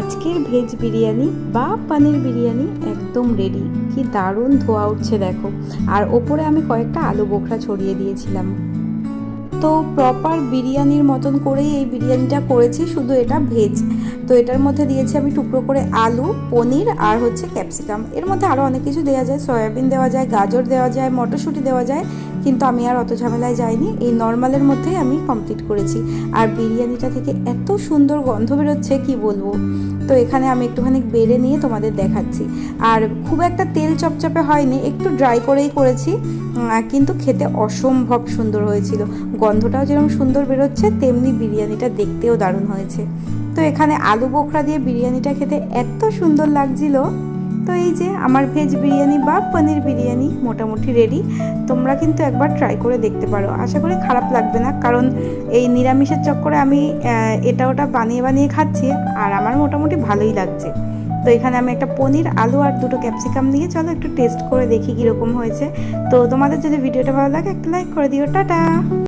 আজকের ভেজ বিরিয়ানি বা পনির বিরিয়ানি একদম রেডি। কি দারুণ ধোয়া উঠছে দেখো। আর ওপরে আমি কয়েকটা আলু বোখরা ছড়িয়ে দিয়েছিলাম। তো প্রপার বিরিয়ানির মতন করেই এই বিরিয়ানিটা করেছি, শুধু এটা ভেজ। তো এটার মধ্যে দিয়েছি আমি টুকরো করে আলু, পনির আর হচ্ছে ক্যাপসিকাম। এর মধ্যে আরও অনেক কিছু দেওয়া যায়, সয়াবিন দেওয়া যায়, গাজর দেওয়া যায়, মটরশুঁটি দেওয়া যায়, কিন্তু আমি আর অত ঝামেলায় যাইনি। এই নর্মালের মধ্যেই আমি কমপ্লিট করেছি। আর বিরিয়ানিটা থেকে এত সুন্দর গন্ধ বেরোচ্ছে কি বলবো। তো এখানে আমি একটুখানি বেড়ে নিয়ে তোমাদের দেখাচ্ছি। আর খুব একটা তেল চপচপে হয়নি, একটু ড্রাই করেই করেছি, কিন্তু খেতে অসম্ভব সুন্দর হয়েছিল। গন্ধটাও যেরকম সুন্দর বেরোচ্ছে, তেমনি বিরিয়ানিটা দেখতেও দারুণ হয়েছে। তো এখানে আলু বোখরা দিয়ে বিরিয়ানিটা খেতে এত সুন্দর লাগছিল। তো এই যে আমার ভেজ বিরিয়ানি বা পনির বিরিয়ানি মোটামুটি রেডি। তোমরা কিন্তু একবার ট্রাই করে দেখতে পারো, আশা করি খারাপ লাগবে না, কারণ এই নিরামিষের চক্করে আমি এটা ওটা বানিয়ে বানিয়ে খাচ্ছি, আর আমার মোটামুটি ভালোই লাগছে। তো এখানে আমি একটা পনির, আলু আর দুটো ক্যাপসিকাম নিয়ে চলো একটু টেস্ট করে দেখি কীরকম হয়েছে। তো তোমাদের যদি ভিডিওটা ভালো লাগে একটা লাইক করে দিও। টাটা।